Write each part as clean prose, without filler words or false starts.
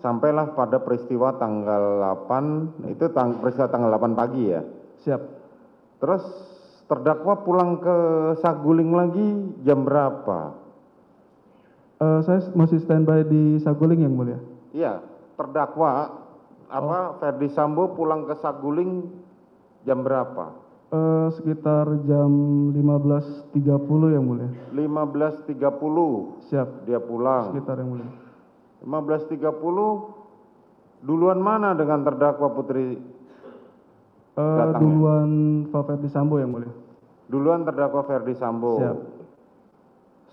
Sampailah pada peristiwa tanggal 8, itu peristiwa tanggal 8 pagi ya. Siap. Terus terdakwa pulang ke Saguling lagi jam berapa? Saya masih standby di Saguling yang mulia. Iya, terdakwa Ferdi Sambo pulang ke Saguling jam berapa? Sekitar jam 15.30 yang mulia. 15.30. Siap. Dia pulang. Sekitar yang mulia. 15.30 duluan mana dengan terdakwa Putri? Duluan Pak Ferdi Sambo yang mulia. Duluan terdakwa Ferdi Sambo. Siap.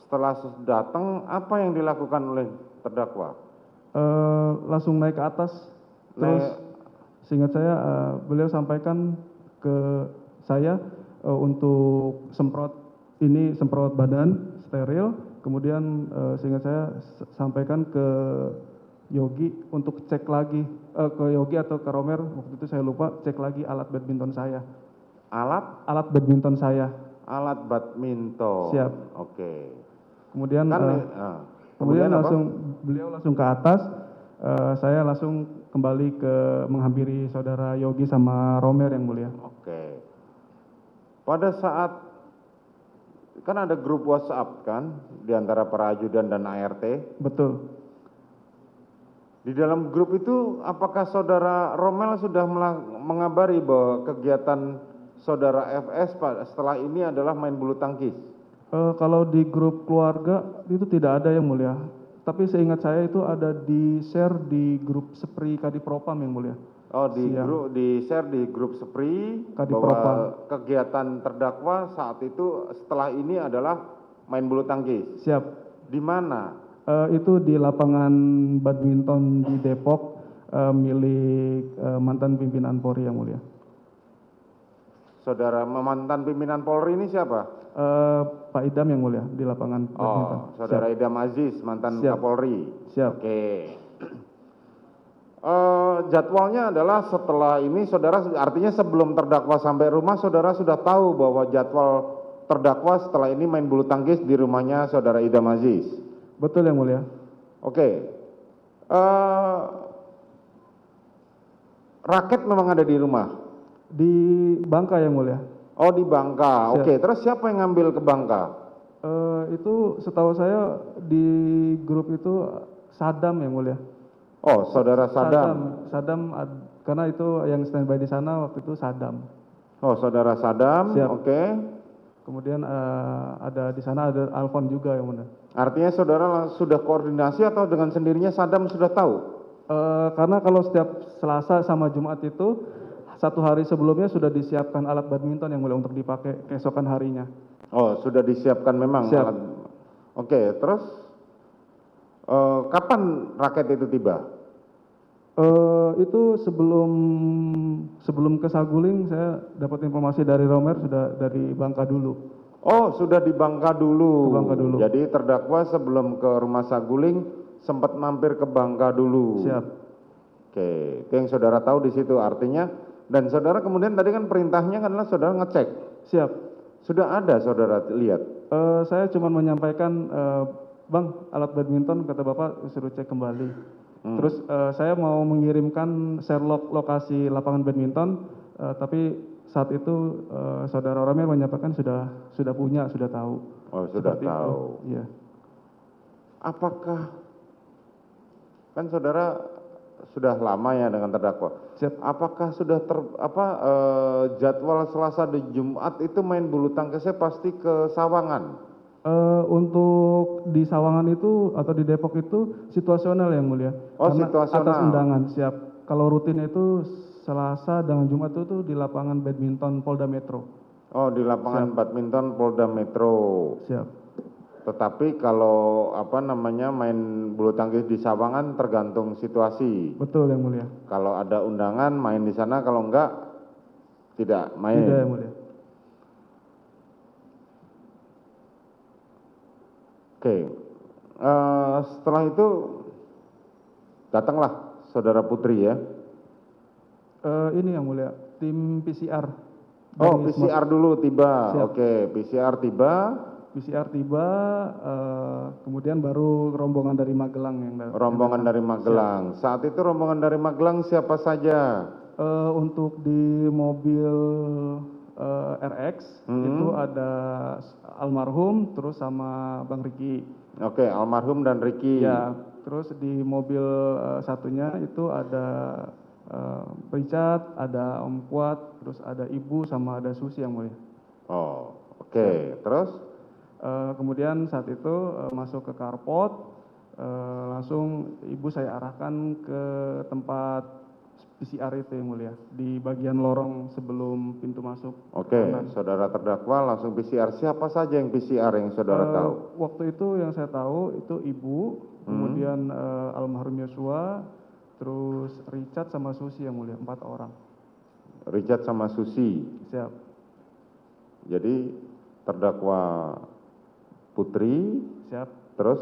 Setelah datang, apa yang dilakukan oleh terdakwa? Langsung naik ke atas. Terus seingat saya beliau sampaikan ke saya untuk semprot badan steril. Kemudian seingat saya sampaikan ke Yogi untuk cek lagi ke Yogi atau ke Romer, waktu itu saya lupa, cek lagi alat badminton saya. Alat badminton saya. Alat badminton. Siap. Oke. Kemudian beliau langsung ke atas, saya langsung kembali ke menghampiri saudara Yogi sama Romer yang mulia. Oke. Pada saat kan ada grup WhatsApp kan di antara para ajudan dan ART. Betul. Di dalam grup itu apakah saudara Romel sudah mengabari bahwa kegiatan saudara FS setelah ini adalah main bulu tangkis? Kalau di grup keluarga itu tidak ada yang mulia. Tapi seingat saya itu ada di share di grup Sepri Kadipropam yang mulia. Oh, di share di grup Sepri Kadipropam. bahwa kegiatan terdakwa saat itu setelah ini adalah main bulu tangkis. Siap. Di mana? Itu di lapangan badminton di Depok milik mantan pimpinan Polri yang mulia. Saudara mantan pimpinan Polri ini siapa? Pak Idam yang mulia di lapangan badminton. Oh, saudara Idam Aziz, mantan Kapolri. Siap. Oke. Jadwalnya adalah setelah ini saudara, artinya sebelum terdakwa sampai rumah, saudara sudah tahu bahwa jadwal terdakwa setelah ini main bulu tangkis di rumahnya saudara Idam Aziz. Betul yang mulia. Oke. Raket memang ada di rumah? Di Bangka yang mulia. Oh, di Bangka. Siap. Oke, terus siapa yang ngambil ke Bangka? Itu setahu saya di grup itu Sadam yang mulia. Oh, saudara Sadam. Karena itu yang standby di sana waktu itu Sadam. Oh, saudara Sadam. Siap. Oke. Kemudian ada di sana ada Alfon juga yang mulia. Artinya saudara sudah koordinasi atau dengan sendirinya Sadam sudah tahu? Karena kalau setiap Selasa sama Jumat itu satu hari sebelumnya sudah disiapkan alat badminton yang mulia untuk dipakai keesokan harinya. Oh, sudah disiapkan memang. Siap. Oke, terus kapan raket itu tiba? Itu sebelum ke Saguling saya dapat informasi dari Romer sudah dari Bangka dulu. Oh, sudah di Bangka dulu. Ke Bangka dulu. Jadi terdakwa sebelum ke rumah Saguling sempat mampir ke Bangka dulu. Siap. Oke, itu yang saudara tahu di situ artinya. Dan saudara kemudian tadi kan perintahnya adalah saudara ngecek. Siap. Sudah ada saudara lihat? Saya cuma menyampaikan, Bang, alat badminton kata Bapak suruh cek kembali. Terus saya mau mengirimkan share lokasi lapangan badminton, tapi saat itu saudara Romer menyampaikan sudah punya, sudah tahu. Oh, sudah Seperti tahu. Itu. Iya. Apakah kan saudara sudah lama ya dengan terdakwa? Siap. Apakah sudah jadwal Selasa dan Jumat itu main bulu tangkisnya pasti ke Sawangan? Untuk di Sawangan itu atau di Depok itu situasional yang mulia. Oh, karena situasional. Atas undangan, siap. Kalau rutin itu Selasa dan Jumat itu di lapangan badminton Polda Metro. Oh, di lapangan badminton Polda Metro. Siap. Tetapi kalau main bulu tangkis di Sawangan tergantung situasi. Betul yang mulia. Kalau ada undangan main di sana, kalau enggak tidak main. Tidak yang mulia. Oke. Setelah itu datanglah saudara Putri ya. Ini yang mulia, tim PCR. Oh, PCR dulu tiba. Siap. Oke, PCR tiba. PCR tiba, kemudian baru rombongan dari Magelang yang Rombongan dari Magelang. Saat itu rombongan dari Magelang siapa saja? Untuk di mobil RX itu ada almarhum terus sama Bang Riki. Oke, almarhum dan Riki. Ya, terus di mobil satunya itu ada Richard, ada Om Kuat, terus ada Ibu sama ada Susi yang mulia. Oh, oke. Terus? Kemudian saat itu masuk ke carport, langsung Ibu saya arahkan ke tempat PCR itu yang mulia, di bagian lorong sebelum pintu masuk. Oke, saudara terdakwa langsung PCR. Siapa saja yang PCR yang saudara tahu? Waktu itu yang saya tahu itu Ibu, kemudian almarhum Yosua, terus Richard sama Susi yang mulia, 4 orang. Richard sama Susi. Siap. Jadi terdakwa Putri. Siap. Terus?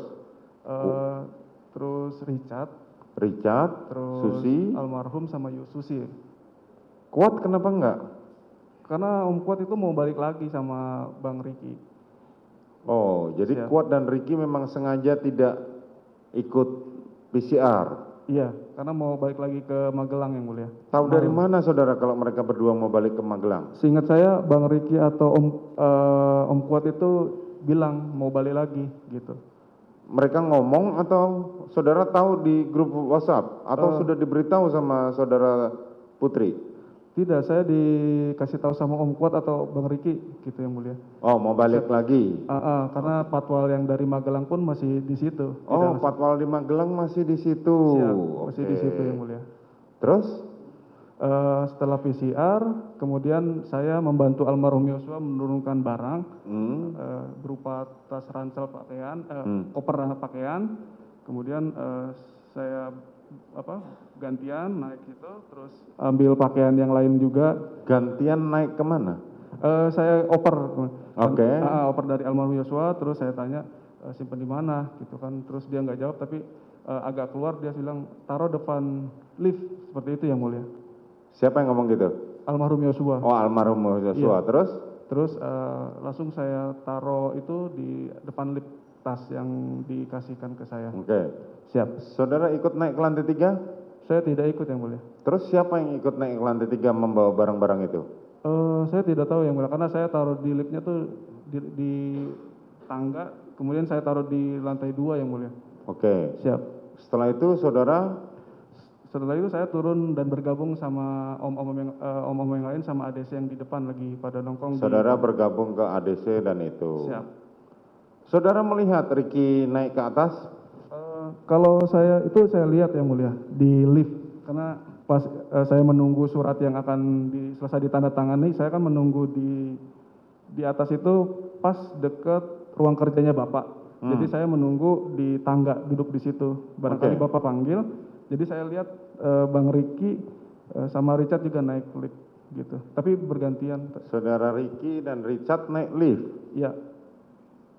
Terus Richard, terus Susi. almarhum sama Susi. Kuat kenapa enggak? Karena Om Kuat itu mau balik lagi sama Bang Riki. Oh, jadi Siap. Kuat dan Riki memang sengaja tidak ikut PCR. Iya, karena mau balik lagi ke Magelang yang mulia. Tahu dari mana saudara kalau mereka berdua mau balik ke Magelang? Seingat saya Bang Riki atau Om Kuat itu bilang mau balik lagi gitu. Mereka ngomong atau saudara tahu di grup WhatsApp atau sudah diberitahu sama saudara Putri? Tidak, saya dikasih tahu sama Om Kuat atau Bang Riki gitu yang mulia. Oh, mau balik lagi? Karena patwal yang dari Magelang pun masih di situ. Oh, patwal di Magelang masih di situ. Siap, masih di situ yang mulia. Terus? Setelah PCR, kemudian saya membantu almarhum Yosua menurunkan barang berupa tas ransel pakaian, koper pakaian. Kemudian saya gantian naik itu, terus ambil pakaian yang lain juga. Gantian naik kemana? Saya oper. Oke. Oper dari almarhum Yosua, terus saya tanya simpen di mana gitu kan. Terus dia nggak jawab, tapi agak keluar dia bilang taruh depan lift, seperti itu yang mulia. Siapa yang ngomong gitu? Almarhum Yosua. Oh, almarhum Yosua. Iya. Terus? Langsung saya taruh itu di depan lift tas yang dikasihkan ke saya. Oke. Siap. Saudara ikut naik ke lantai 3? Saya tidak ikut yang mulia. Terus siapa yang ikut naik ke lantai 3 membawa barang-barang itu? Saya tidak tahu yang mulia, karena saya taruh di liftnya tuh di tangga, kemudian saya taruh di lantai 2 yang mulia. Oke. Siap. Setelah itu Setelah itu saya turun dan bergabung sama om-om yang lain sama ADC yang di depan lagi pada nongkrong. Saudara bergabung ke ADC dan itu. Siap. Saudara melihat Riki naik ke atas? Kalau saya lihat yang mulia di lift, karena pas saya menunggu surat yang akan selesai ditandatangani, saya kan menunggu di atas itu pas deket ruang kerjanya Bapak. Jadi saya menunggu di tangga, duduk di situ. Barangkali Bapak panggil. Jadi saya lihat Bang Riki sama Richard juga naik lift gitu. Tapi bergantian. Saudara Riki dan Richard naik lift? Iya.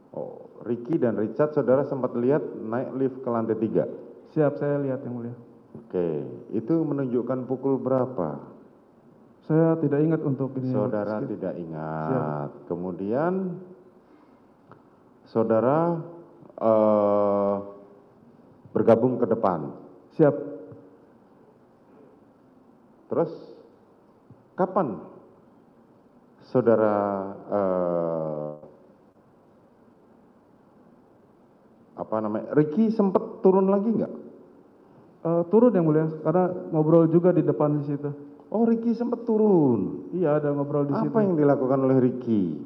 Oh, Riki dan Richard saudara sempat lihat naik lift ke lantai 3? Siap, saya lihat yang mulia. Oke, itu menunjukkan pukul berapa? Saya tidak ingat untuk ini. Saudara tidak ingat. Siap. Kemudian saudara bergabung ke depan. Siap. Terus kapan saudara Riki sempat turun lagi nggak? Turun yang mulia, karena ngobrol juga di depan di situ. Oh, Riki sempat turun. Iya, ada ngobrol di situ. Apa yang dilakukan oleh Riki?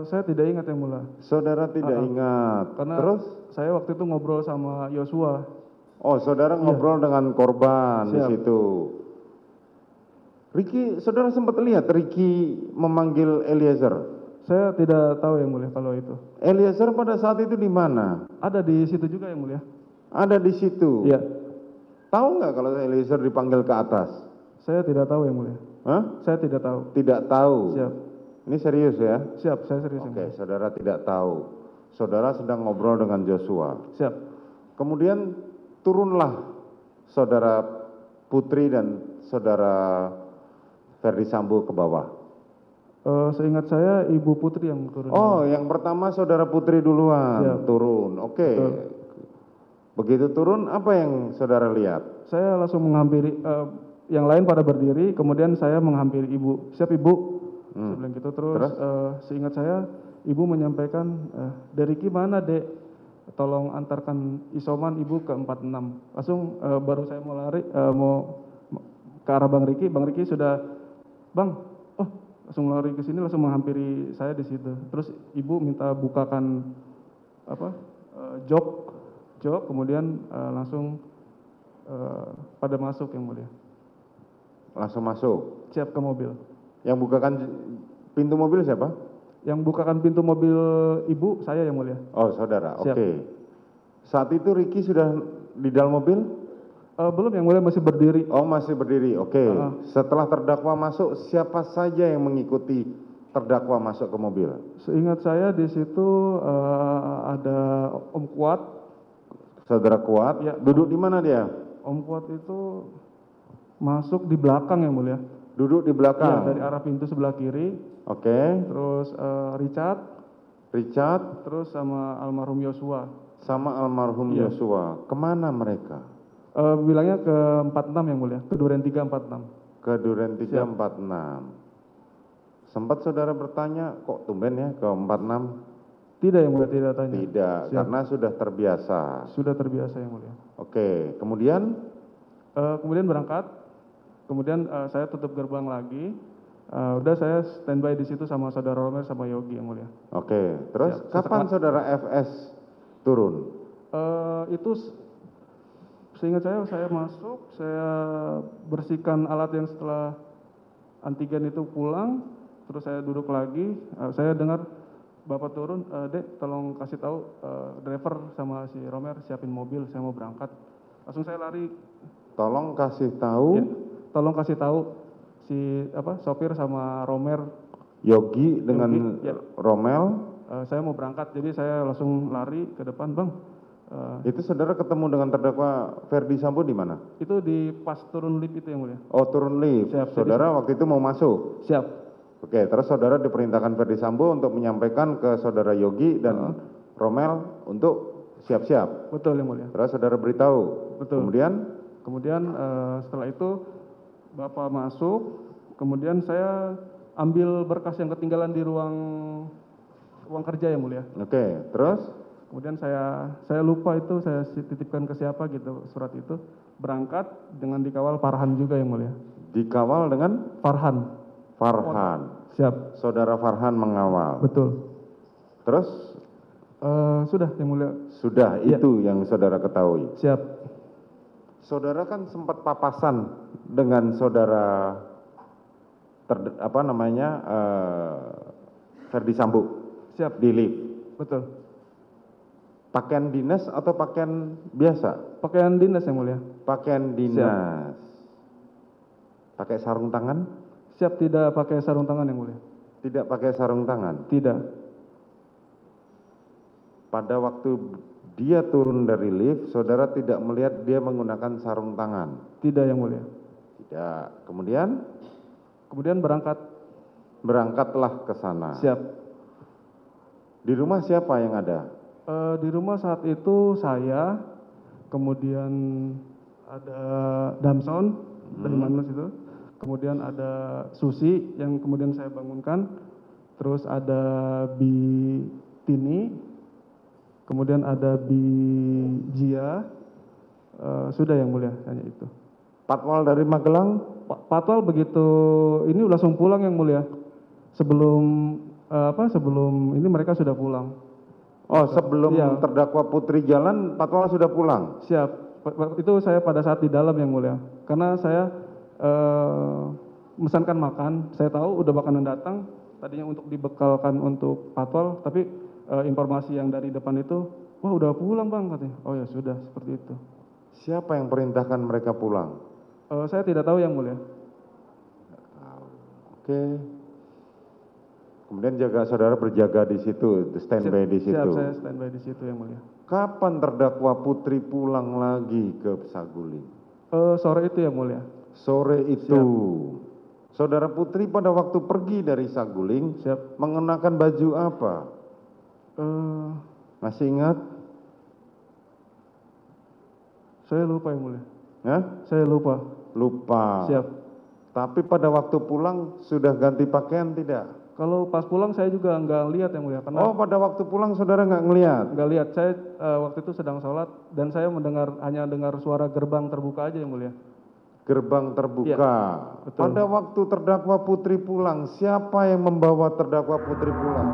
Saya tidak ingat yang mulia. Saudara tidak ingat. Karena terus saya waktu itu ngobrol sama Yosua. Oh, saudara ngobrol dengan korban di situ. Riki, saudara sempat lihat Riki memanggil Eliezer? Saya tidak tahu yang mulia kalau itu. Eliezer pada saat itu di mana? Ada di situ juga yang mulia. Ada di situ? Iya. Tahu nggak kalau Eliezer dipanggil ke atas? Saya tidak tahu yang mulia. Hah? Saya tidak tahu. Tidak tahu? Siap. Ini serius ya? Siap, saya serius. Oke, saudara tidak tahu. Saudara sedang ngobrol dengan Joshua. Siap. Kemudian turunlah saudara Putri dan saudara Ferdi Sambo ke bawah. Seingat saya Ibu Putri yang turun. Oh, yang pertama saudara Putri duluan Siap. turun. Oke. Betul. Begitu turun, apa yang saudara lihat? Saya langsung menghampiri, yang lain pada berdiri, kemudian saya menghampiri Ibu. Siap Ibu? Saya bilang gitu. Terus, Terus? seingat saya Ibu menyampaikan, Deriki mana Dek? Tolong antarkan isoman Ibu ke 46. Langsung baru saya mau lari, mau ke arah Bang Riki sudah, Bang, oh langsung lari ke sini, langsung menghampiri saya di situ. Terus Ibu minta bukakan apa, jok, kemudian langsung pada masuk yang mulia. Langsung masuk. Siap ke mobil. Yang bukakan pintu mobil siapa? Yang bukakan pintu mobil Ibu, saya yang mulia. Oh, saudara. Siap. Oke. Saat itu Ricky sudah di dalam mobil? Belum yang mulia, masih berdiri. Oh, masih berdiri. Oke. Setelah terdakwa masuk, siapa saja yang mengikuti terdakwa masuk ke mobil? Seingat saya di situ ada Om Kuat. Saudara Kuat. Ya. Duduk di mana dia? Om Kuat itu masuk di belakang yang mulia. Duduk di belakang. Ya, dari arah pintu sebelah kiri. Oke. Terus Richard. Terus sama almarhum Yosua. Sama almarhum Iya. Yosua. Kemana mereka? Bilangnya ke 46 yang mulia, ke Duren 346. Ke Duren 346. Sempat saudara bertanya, kok tumben ya ke 46? Tidak yang mulia, tidak tanya. Tidak, Siap. karena sudah terbiasa. Sudah terbiasa yang mulia. Oke, kemudian? Kemudian berangkat, kemudian saya tutup gerbang lagi. Udah saya standby di situ sama saudara Romer sama Yogi yang mulia. Oke, terus Siap. kapan saudara FS turun? Itu seingat saya masuk, saya bersihkan alat yang setelah antigen itu pulang, terus saya duduk lagi, saya dengar Bapak turun, Dek tolong kasih tahu driver sama si Romer siapin mobil, saya mau berangkat. Langsung saya lari. Tolong kasih tahu. Ya, tolong kasih tahu si sopir sama Romer. Yogi dengan ya. Romel. Saya mau berangkat, jadi saya langsung lari ke depan, Bang. Itu saudara ketemu dengan terdakwa Ferdi Sambo di mana? Itu di pas turun lift itu yang mulia. Oh, turun lift. Siap, saudara waktu itu mau masuk? Siap. Oke, terus saudara diperintahkan Ferdi Sambo untuk menyampaikan ke saudara Yogi dan Romel untuk siap-siap. Betul yang mulia. Terus saudara beritahu. Betul. Kemudian setelah itu Bapak masuk, kemudian saya ambil berkas yang ketinggalan di ruang kerja yang mulia. Oke, terus? Kemudian saya lupa itu, saya titipkan ke siapa gitu surat itu. Berangkat dengan dikawal Farhan juga yang mulia. Dikawal dengan? Farhan. Siap. Saudara Farhan mengawal. Betul. Terus? Sudah yang mulia. Sudah, itu yang saudara ketahui. Siap. Saudara kan sempat papasan dengan saudara Ferdi Sambo. Siap. Di lift. Betul. Pakaian dinas atau pakaian biasa? Pakaian dinas yang mulia. Pakaian dinas. Pakai sarung tangan? Siap, tidak pakai sarung tangan yang mulia. Tidak pakai sarung tangan? Tidak. Pada waktu dia turun dari lift, saudara tidak melihat dia menggunakan sarung tangan? Tidak yang mulia. Tidak. Kemudian? Kemudian berangkat. Berangkatlah ke sana. Siap. Di rumah siapa yang ada? Di rumah saat itu saya, kemudian ada Damson dari Manus itu, kemudian ada Susi yang kemudian saya bangunkan, terus ada Bi Tini, kemudian ada Bi Jia, sudah yang mulia hanya itu. Patwal dari Magelang? Patwal begitu ini langsung pulang yang mulia. Sebelum ini mereka sudah pulang. Oh, sebelum terdakwa Putri jalan, Patwal sudah pulang? Siap. Itu saya pada saat di dalam yang mulia. Karena saya memesankan makan, saya tahu udah makanan datang, tadinya untuk dibekalkan untuk Patwal, tapi informasi yang dari depan itu, wah udah pulang Bang katanya. Oh ya sudah, seperti itu. Siapa yang perintahkan mereka pulang? Saya tidak tahu yang mulia. Oke. Kemudian saudara berjaga di situ, standby di situ. Siap, saya standby di situ yang mulia. Kapan terdakwa Putri pulang lagi ke Saguling? Sore itu yang mulia. Sore itu. Saudara Putri pada waktu pergi dari Saguling Siap. mengenakan baju apa? Masih ingat? Saya lupa yang mulia. Hah? Saya lupa. Lupa. Siap. Tapi pada waktu pulang sudah ganti pakaian tidak? Kalau pas pulang saya juga nggak lihat yang mulia, karena Oh, pada waktu pulang saudara nggak ngelihat? nggak lihat. Saya waktu itu sedang sholat dan saya hanya dengar suara gerbang terbuka aja yang mulia. Gerbang terbuka. Iya, betul. Pada waktu terdakwa Putri pulang, siapa yang membawa terdakwa Putri pulang?